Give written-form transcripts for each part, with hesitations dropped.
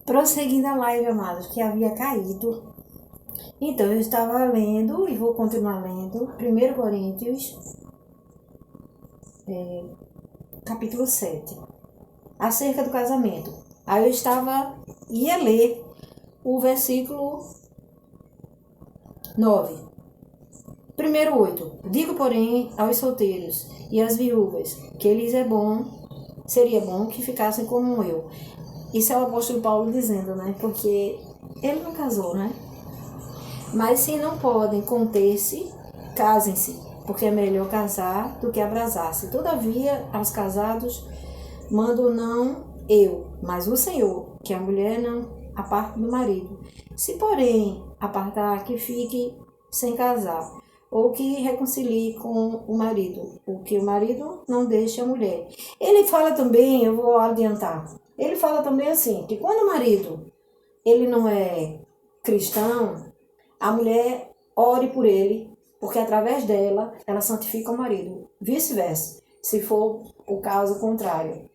Prosseguindo a live, amados, que havia caído. Então, eu estava lendo e vou continuar lendo 1 Coríntios, capítulo 7, acerca do casamento. Aí ia ler o versículo 9. Primeiro 8. Digo, porém, aos solteiros e às viúvas, que seria bom que ficassem como eu. Isso é o apóstolo Paulo dizendo, né? Porque ele não casou, né? Mas se não podem conter-se, casem-se, porque é melhor casar do que abrasar-se. Todavia, aos casados, mando não eu, mas o Senhor, que a mulher não aparte do marido. Se, porém, apartar, que fique sem casar, ou que reconcilie com o marido, o que o marido não deixe a mulher. Ele fala também, eu vou adiantar, ele fala também assim, que quando o marido ele não é cristão, a mulher ore por ele, porque através dela, ela santifica o marido. Vice-versa, se for o caso contrário.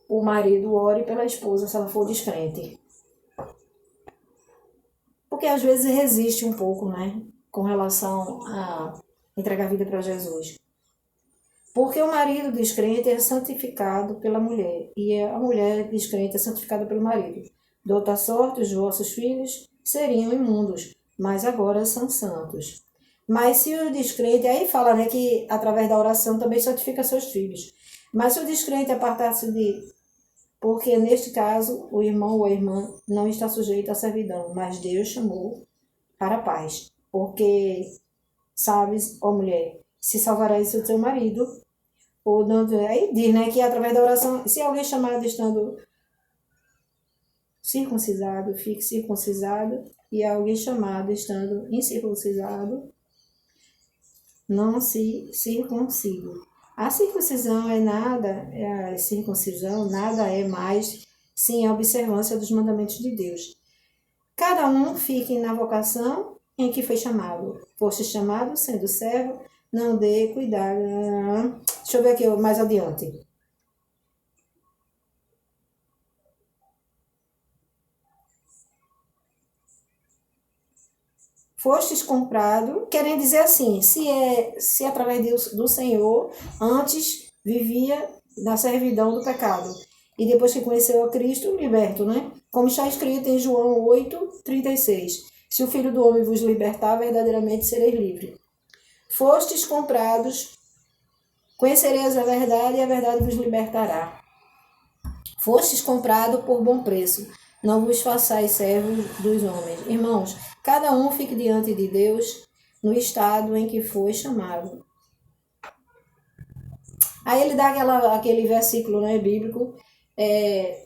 O marido ore pela esposa se ela for descrente. Porque às vezes resiste um pouco, né? Com relação a entregar a vida para Jesus. Porque o marido descrente é santificado pela mulher. E a mulher descrente é santificada pelo marido. De outra sorte, os vossos filhos seriam imundos, mas agora são santos. Mas se o descrente, aí fala, né, que através da oração também santifica seus filhos. Mas se o descrente apartar-se porque neste caso o irmão ou a irmã não está sujeito à servidão, mas Deus chamou para a paz. Porque, sabes, ó mulher, se salvarás o teu marido, ou não, aí diz, né, que através da oração, se alguém chamado estando circuncisado, fique circuncisado, e alguém chamado estando incircuncisado, não se circuncide. A circuncisão nada é mais sim a observância dos mandamentos de Deus. Cada um fique na vocação em que foi chamado. Foste chamado sendo servo, não dê cuidado. Deixa eu ver aqui mais adiante. Fostes comprado, querendo dizer assim, se através do Senhor, antes vivia na servidão do pecado. E depois que conheceu a Cristo, liberto, né? Como está escrito em João 8:36. Se o Filho do Homem vos libertar, verdadeiramente sereis livres. Fostes comprados, conhecereis a verdade e a verdade vos libertará. Fostes comprado por bom preço. Não vos façais servos dos homens. Irmãos, cada um fique diante de Deus no estado em que foi chamado. Aí ele dá aquele versículo, né, bíblico,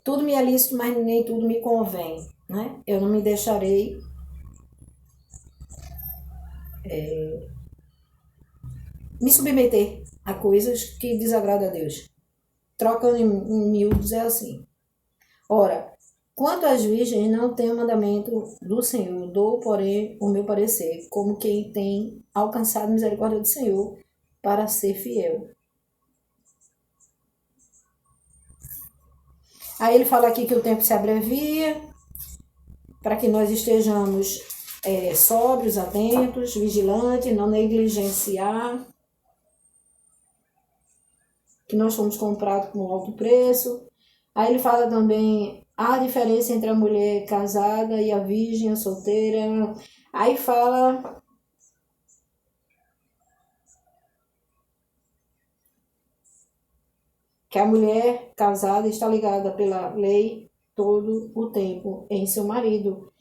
tudo me é lícito, mas nem tudo me convém. Né? Eu não me deixarei me submeter a coisas que desagradam a Deus. Trocando em miúdos é assim. Ora, quanto às virgens, não tenho mandamento do Senhor, dou, porém, o meu parecer, como quem tem alcançado misericórdia do Senhor para ser fiel. Aí ele fala aqui que o tempo se abrevia, para que nós estejamos sóbrios, atentos, vigilantes, não negligenciar, que nós fomos comprados com alto preço. Aí ele fala também a diferença entre a mulher casada e a virgem, a solteira. Aí fala que a mulher casada está ligada pela lei todo o tempo em seu marido.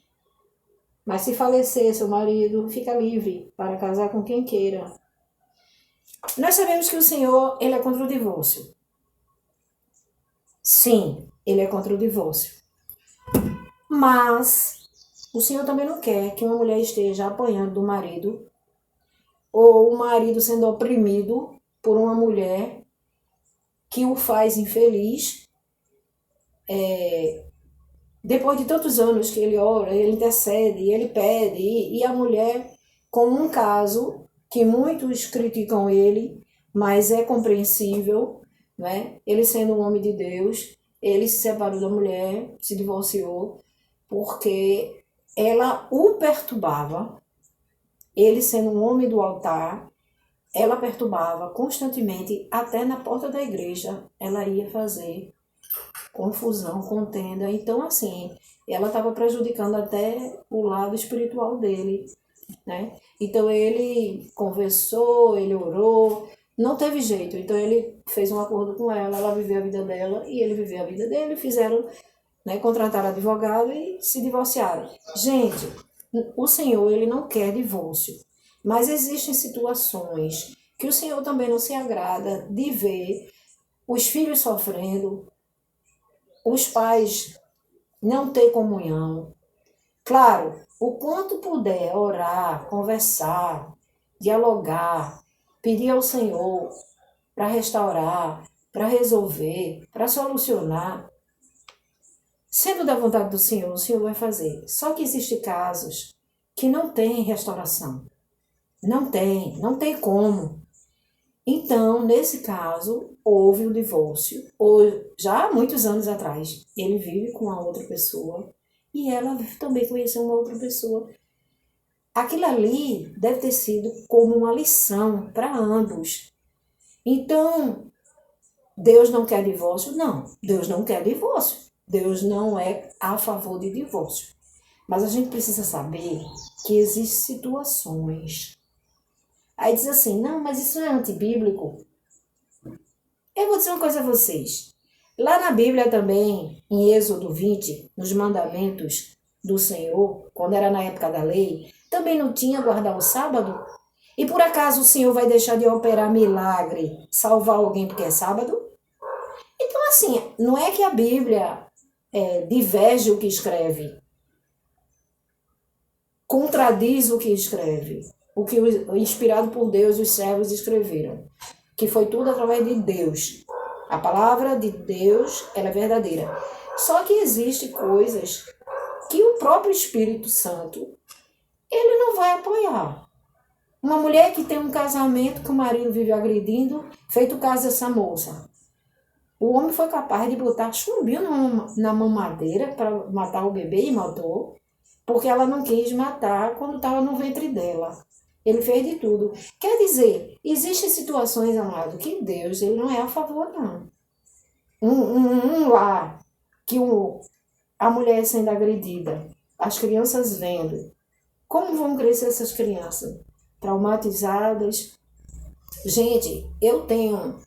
Mas se falecer seu marido, fica livre para casar com quem queira. Nós sabemos que o Senhor, ele é contra o divórcio. Sim, ele é contra o divórcio. Mas o Senhor também não quer que uma mulher esteja apanhando do marido ou o marido sendo oprimido por uma mulher que o faz infeliz. Depois de tantos anos que ele ora, ele intercede, ele pede, e a mulher, como um caso que muitos criticam ele, mas é compreensível, né? Ele sendo um homem de Deus, ele se separou da mulher, se divorciou, porque ela o perturbava, ele sendo um homem do altar, ela perturbava constantemente, até na porta da igreja ela ia fazer confusão, contenda. Então, assim, ela estava prejudicando até o lado espiritual dele, né? Então, ele conversou, ele orou, não teve jeito. Então, ele fez um acordo com ela viveu a vida dela e ele viveu a vida dele, fizeram, né, contrataram advogado e se divorciaram. Gente, o Senhor, ele não quer divórcio, mas existem situações que o Senhor também não se agrada de ver os filhos sofrendo, os pais não ter comunhão. Claro, o quanto puder orar, conversar, dialogar, pedir ao Senhor para restaurar, para resolver, para solucionar, sendo da vontade do Senhor, o Senhor vai fazer. Só que existem casos que não tem restauração. Não tem como. Então, nesse caso, houve o divórcio. Já há muitos anos atrás, ele vive com a outra pessoa e ela também conheceu uma outra pessoa. Aquilo ali deve ter sido como uma lição para ambos. Então, Deus não quer divórcio? Não, Deus não quer divórcio. Deus não é a favor de divórcio. Mas a gente precisa saber que existem situações. Aí diz assim, não, mas isso é antibíblico. Eu vou dizer uma coisa a vocês. Lá na Bíblia também, em Êxodo 20, nos mandamentos do Senhor, quando era na época da lei, também não tinha guardar o sábado? E por acaso o Senhor vai deixar de operar milagre, salvar alguém porque é sábado? Então, assim, não é que a Bíblia diverge o que escreve, contradiz o que escreve, o que inspirado por Deus os servos escreveram, que foi tudo através de Deus. A palavra de Deus, ela é verdadeira. Só que existem coisas que o próprio Espírito Santo, ele não vai apoiar. Uma mulher que tem um casamento que o marido vive agredindo, feito o caso dessa moça. O homem foi capaz de botar chumbinho na mamadeira para matar o bebê e matou, porque ela não quis matar quando estava no ventre dela. Ele fez de tudo. Quer dizer, existem situações, amado, que Deus ele não é a favor, não. Um lar que a mulher sendo agredida, as crianças vendo. Como vão crescer essas crianças? Traumatizadas. Gente, eu tenho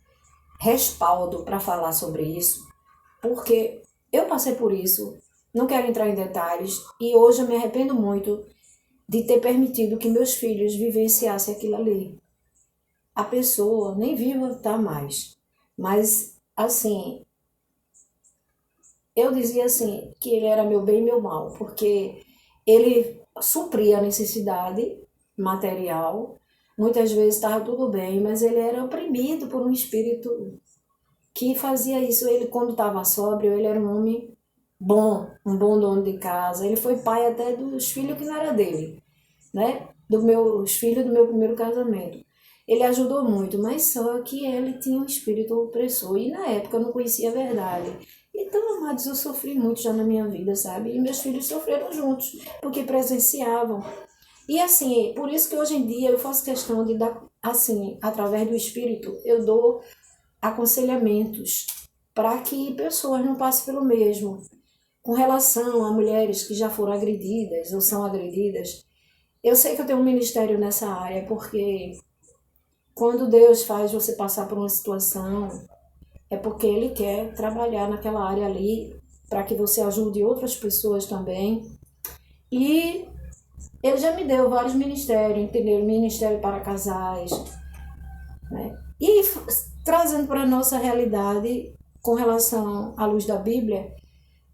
respaldo para falar sobre isso, porque eu passei por isso, não quero entrar em detalhes, e hoje eu me arrependo muito de ter permitido que meus filhos vivenciassem aquilo ali. A pessoa nem viva está mais, mas assim, eu dizia assim, que ele era meu bem e meu mal, porque ele supria a necessidade material, muitas vezes estava tudo bem, mas ele era oprimido por um espírito que fazia isso. Ele, quando estava sóbrio, ele era um homem bom, um bom dono de casa. Ele foi pai até dos filhos que não era dele, né? Os filhos do meu primeiro casamento. Ele ajudou muito, mas só que ele tinha um espírito opressor. E na época eu não conhecia a verdade. Então, amados, eu sofri muito já na minha vida, sabe? E meus filhos sofreram juntos, porque presenciavam. E assim, por isso que hoje em dia eu faço questão de dar, assim, através do Espírito, eu dou aconselhamentos para que pessoas não passem pelo mesmo. Com relação a mulheres que já foram agredidas ou são agredidas, eu sei que eu tenho um ministério nessa área, porque quando Deus faz você passar por uma situação, é porque Ele quer trabalhar naquela área ali, para que você ajude outras pessoas também. E Ele já me deu vários ministérios, entendeu? Ministério para casais, né? E trazendo para a nossa realidade, com relação à luz da Bíblia,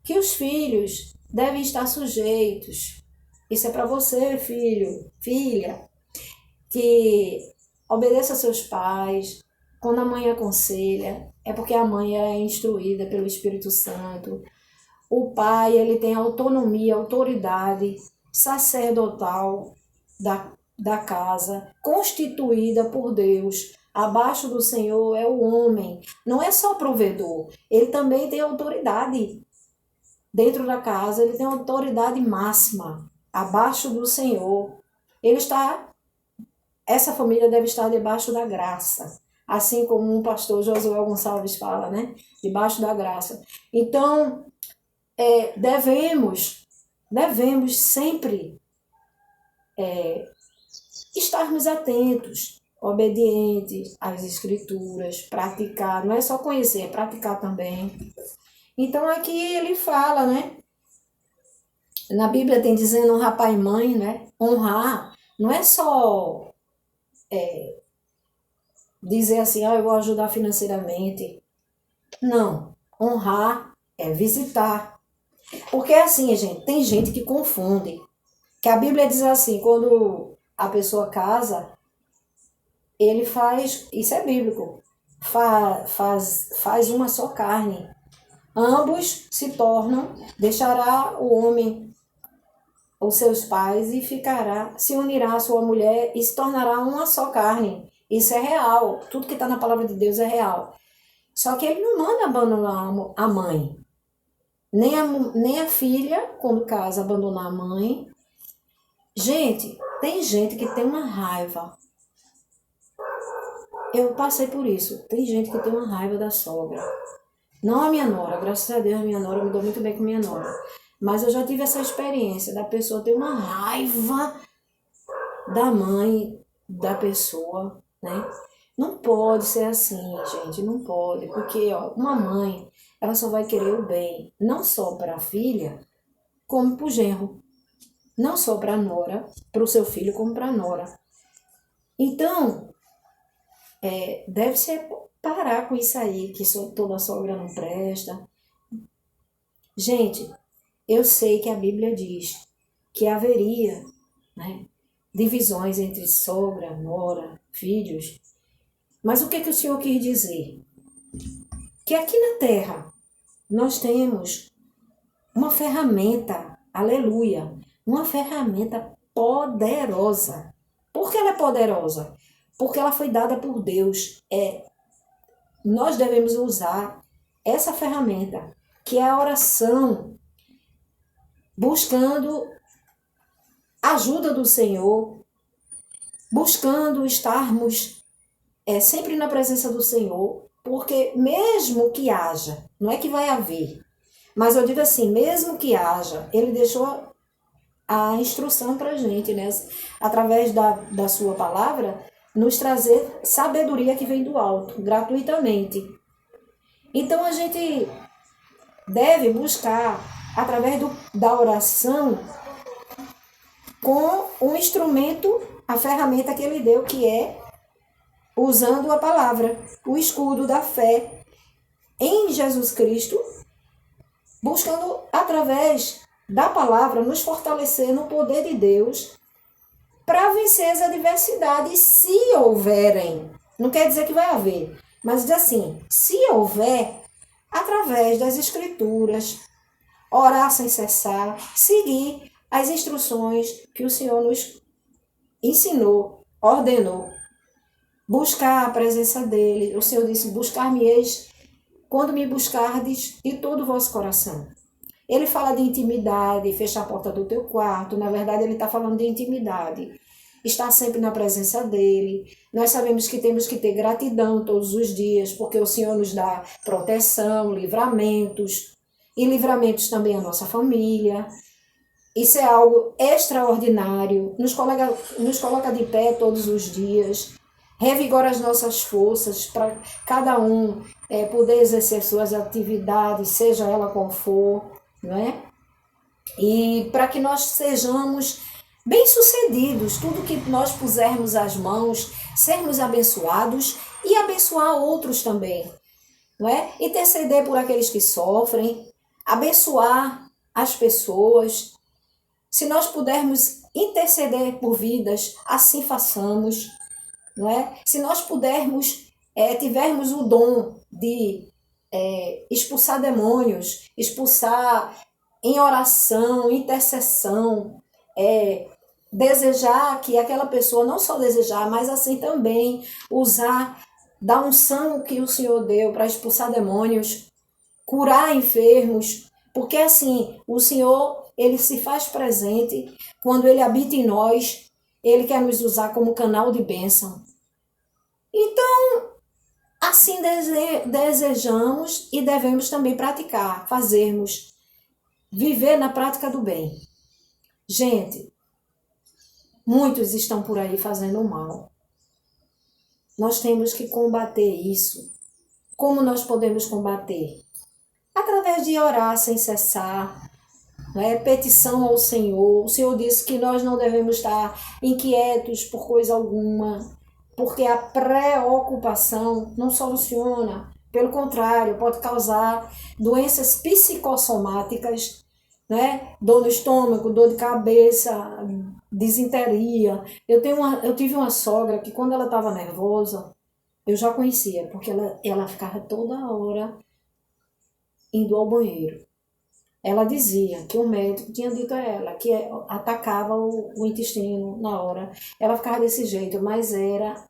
que os filhos devem estar sujeitos. Isso é para você, filho, filha, que obedeça a seus pais. Quando a mãe aconselha, é porque a mãe é instruída pelo Espírito Santo. O pai, ele tem autonomia, autoridade sacerdotal da casa, constituída por Deus. Abaixo do Senhor é o homem. Não é só provedor, ele também tem autoridade dentro da casa, ele tem autoridade máxima, abaixo do Senhor. Essa família deve estar debaixo da graça. Assim como o pastor Josué Gonçalves fala, né? Debaixo da graça. Então, devemos sempre estarmos atentos, obedientes às escrituras, praticar. Não é só conhecer, é praticar também. Então, aqui ele fala, né? Na Bíblia tem dizendo honrar pai e mãe, né? Honrar não é só dizer assim, eu vou ajudar financeiramente. Não. Honrar é visitar. Porque assim, gente, tem gente que confunde. Que a Bíblia diz assim, quando a pessoa casa, ele faz, isso é bíblico, faz uma só carne. Ambos se tornam, deixará o homem os seus pais e se unirá à sua mulher e se tornará uma só carne. Isso é real. Tudo que está na palavra de Deus é real. Só que ele não manda abandonar a mãe. Nem a filha, quando casa, abandonar a mãe. Gente, tem gente que tem uma raiva. Eu passei por isso. Tem gente que tem uma raiva da sogra. Não a minha nora. Graças a Deus, a minha nora, eu me dou muito bem com minha nora. Mas eu já tive essa experiência da pessoa ter uma raiva da mãe da pessoa, né? Não pode ser assim, gente, não pode. Porque, uma mãe, ela só vai querer o bem, não só para a filha, como para o genro. Não só para a nora, para o seu filho, como para a nora. Então, deve-se parar com isso aí, que toda sogra não presta. Gente, eu sei que a Bíblia diz que haveria, né, divisões entre sogra, nora, filhos. Mas o que o Senhor quis dizer? Que aqui na terra nós temos uma ferramenta, aleluia, uma ferramenta poderosa. Por que ela é poderosa? Porque ela foi dada por Deus. Nós devemos usar essa ferramenta, que é a oração, buscando a ajuda do Senhor, buscando estarmos sempre na presença do Senhor, porque mesmo que haja, não é que vai haver, mas eu digo assim, mesmo que haja, Ele deixou a instrução para a gente, né? Através da sua palavra, nos trazer sabedoria que vem do alto, gratuitamente. Então a gente deve buscar, através da oração, com o instrumento, a ferramenta que Ele deu, que é usando a palavra, o escudo da fé em Jesus Cristo, buscando através da palavra nos fortalecer no poder de Deus para vencer as adversidades, se houverem. Não quer dizer que vai haver, mas diz assim, se houver, através das escrituras, orar sem cessar, seguir as instruções que o Senhor nos ensinou, ordenou. Buscar a presença dele. O Senhor disse, buscar-me-eis quando me buscardes de todo o vosso coração. Ele fala de intimidade, fechar a porta do teu quarto. Na verdade, ele está falando de intimidade. Estar sempre na presença dele. Nós sabemos que temos que ter gratidão todos os dias, porque o Senhor nos dá proteção, livramentos. E livramentos também à nossa família. Isso é algo extraordinário. Nos coloca de pé todos os dias. Revigora as nossas forças para cada um poder exercer suas atividades, seja ela qual for, não é? E para que nós sejamos bem-sucedidos, tudo que nós pusermos as mãos, sermos abençoados e abençoar outros também, não é? Interceder por aqueles que sofrem, abençoar as pessoas. Se nós pudermos interceder por vidas, assim façamos. Não é? Se nós pudermos, tivermos o dom de expulsar demônios, expulsar em oração, intercessão, desejar que aquela pessoa, não só desejar, mas assim também usar da unção que o Senhor deu para expulsar demônios, curar enfermos, Porque assim, o Senhor, ele se faz presente quando ele habita em nós, ele quer nos usar como canal de bênção. Então, assim desejamos e devemos também praticar, fazermos, viver na prática do bem. Gente, muitos estão por aí fazendo mal. Nós temos que combater isso. Como nós podemos combater? Através de orar sem cessar, né? Petição ao Senhor. O Senhor disse que nós não devemos estar inquietos por coisa alguma, porque a preocupação não soluciona. Pelo contrário, pode causar doenças psicossomáticas, né? Dor no estômago, dor de cabeça, disenteria. Eu tive uma sogra que quando ela estava nervosa, eu já conhecia, porque ela ficava toda hora indo ao banheiro. Ela dizia que o médico tinha dito a ela que atacava o intestino na hora. Ela ficava desse jeito, mas era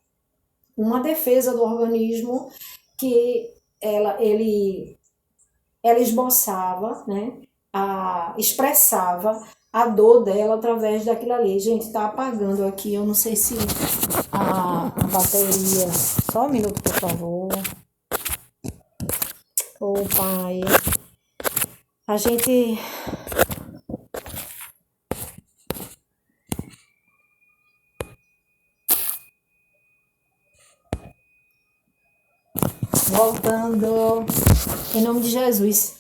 uma defesa do organismo que ela esboçava, né? Expressava a dor dela através daquilo ali. Gente, tá apagando aqui, eu não sei se a bateria... Só um minuto, por favor. Ô, pai, a gente... Voltando, em nome de Jesus.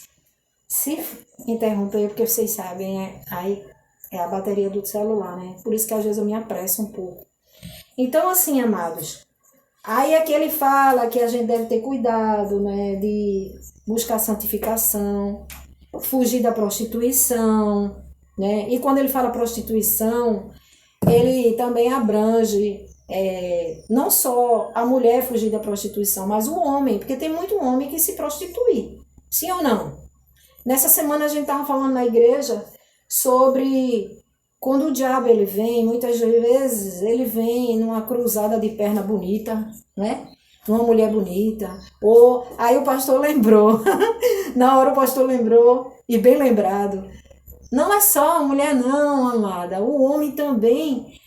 Se interromper, porque vocês sabem, aí é a bateria do celular, né? Por isso que às vezes eu me apresso um pouco. Então, assim, amados, aí aqui ele fala que a gente deve ter cuidado, né? De buscar santificação, fugir da prostituição, né? E quando ele fala prostituição, ele também abrange não só a mulher fugir da prostituição, mas o homem, porque tem muito homem que se prostitui, sim ou não? Nessa semana a gente estava falando na igreja sobre quando o diabo ele vem, muitas vezes ele vem numa cruzada de perna bonita, né? Uma mulher bonita. Ou aí o pastor lembrou, na hora o pastor lembrou, e bem lembrado, não é só a mulher não, amada, o homem também,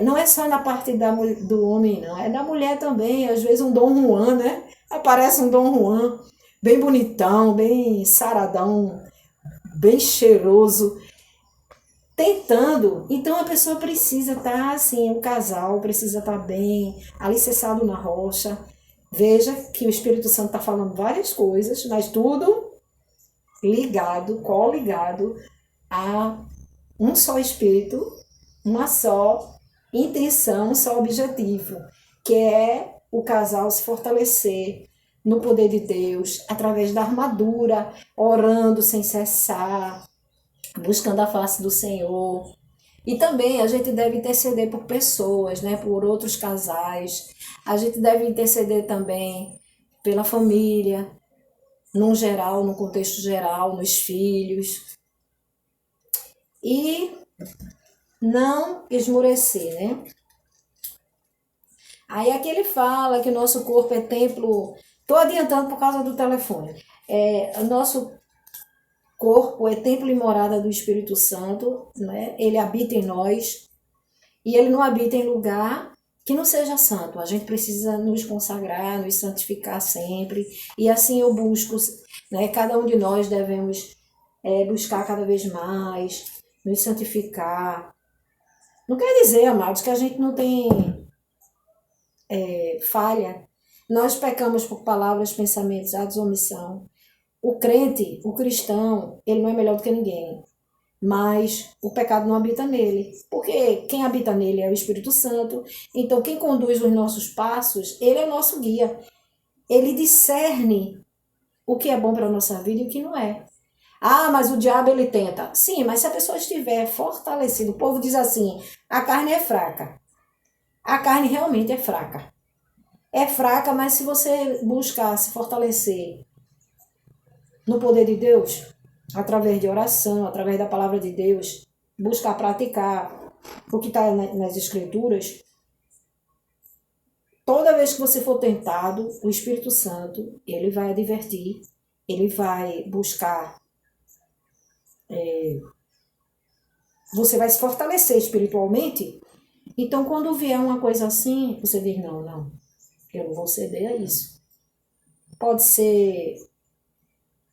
não é só na parte do homem não, é da mulher também, às vezes um Dom Juan, né? Aparece um Dom Juan, bem bonitão, bem saradão, bem cheiroso, tentando. Então a pessoa precisa estar assim, o casal precisa estar bem, alicerçado na rocha. Veja que o Espírito Santo está falando várias coisas, mas tudo ligado, coligado a um só Espírito, uma só intenção, um só objetivo, que é o casal se fortalecer no poder de Deus, através da armadura, orando sem cessar, buscando a face do Senhor. E também a gente deve interceder por pessoas, né, por outros casais. A gente deve interceder também pela família, no geral, no contexto geral, nos filhos. E não esmorecer, né? Aí aqui ele fala que o nosso corpo é templo. Estou adiantando por causa do telefone. O nosso corpo é templo e morada do Espírito Santo, né? Ele habita em nós e ele não habita em lugar que não seja santo. A gente precisa nos consagrar, nos santificar sempre. E assim eu busco, né? Cada um de nós devemos buscar cada vez mais, nos santificar. Não quer dizer, amados, que a gente não tem falha. Nós pecamos por palavras, pensamentos, atos ou omissão. O crente, o cristão, ele não é melhor do que ninguém. Mas o pecado não habita nele. Porque quem habita nele é o Espírito Santo. Então quem conduz os nossos passos, ele é o nosso guia. Ele discerne o que é bom para a nossa vida e o que não é. Ah, mas o diabo ele tenta. Sim, mas se a pessoa estiver fortalecida, o povo diz assim, a carne é fraca. A carne realmente é fraca. É fraca, mas se você buscar se fortalecer no poder de Deus, através de oração, através da palavra de Deus, buscar praticar o que está nas Escrituras, toda vez que você for tentado, o Espírito Santo, ele vai advertir, ele vai buscar você vai se fortalecer espiritualmente. Então, quando vier uma coisa assim, você diz, não, não, eu não vou ceder a isso. Pode ser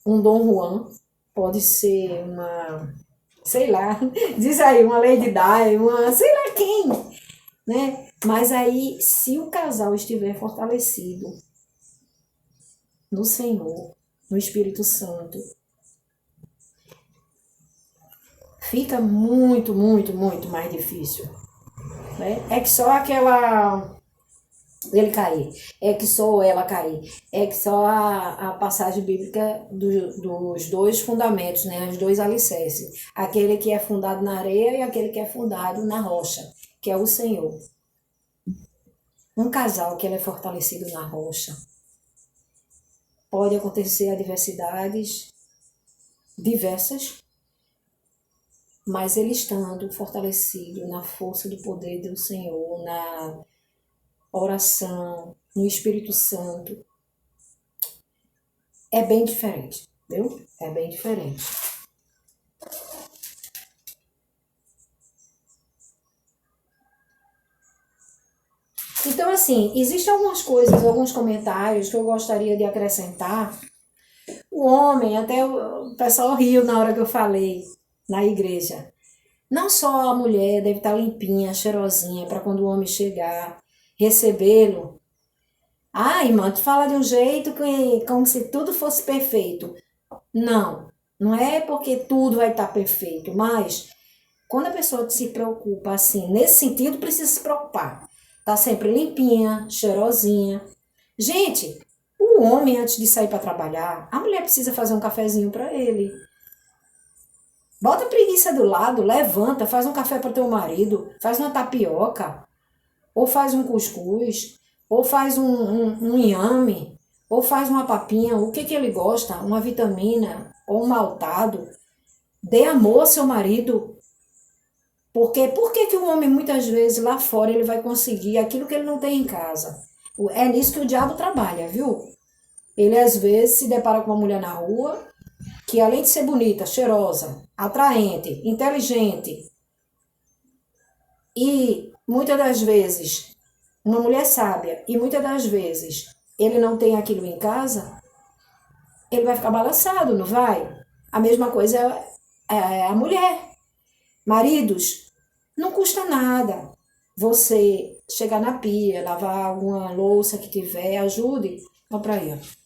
um Dom Juan, pode ser uma, sei lá, diz aí, uma Lady Di, uma, sei lá quem, né? Mas aí, se o casal estiver fortalecido no Senhor, no Espírito Santo, fica muito, muito, muito mais difícil, né? É que só aquela ele cair, é que só ela cair, é que só a passagem bíblica dos dois fundamentos, né, os dois alicerces, aquele que é fundado na areia e aquele que é fundado na rocha, que é o Senhor. Um casal que ele é fortalecido na rocha, pode acontecer adversidades diversas, mas ele estando fortalecido na força do poder do Senhor, na oração, no Espírito Santo, é bem diferente, viu? É bem diferente. Então, assim, existem algumas coisas, alguns comentários que eu gostaria de acrescentar. O homem, até o pessoal riu na hora que eu falei na igreja. Não só a mulher deve estar limpinha, cheirosinha, para quando o homem chegar, recebê-lo. Ah, irmã, tu fala de um jeito que, como se tudo fosse perfeito. Não, não é porque tudo vai estar perfeito, mas quando a pessoa se preocupa assim, nesse sentido, precisa se preocupar. Tá sempre limpinha, cheirosinha. Gente, o homem, antes de sair para trabalhar, a mulher precisa fazer um cafezinho para ele. Bota a preguiça do lado, levanta, faz um café para teu marido, faz uma tapioca, ou faz um cuscuz, ou faz um inhame, ou faz uma papinha, o que ele gosta, uma vitamina, ou um maltado. Dê amor ao seu marido. Porque por que o homem, muitas vezes, lá fora, ele vai conseguir aquilo que ele não tem em casa? É nisso que o diabo trabalha, viu? Ele, às vezes, se depara com uma mulher na rua que, além de ser bonita, cheirosa, atraente, inteligente e, muitas das vezes, uma mulher sábia, e muitas das vezes ele não tem aquilo em casa, ele vai ficar balançado, não vai? A mesma coisa é a mulher. Maridos, não custa nada você chegar na pia, lavar alguma louça que tiver, ajude. Olha pra aí, ó.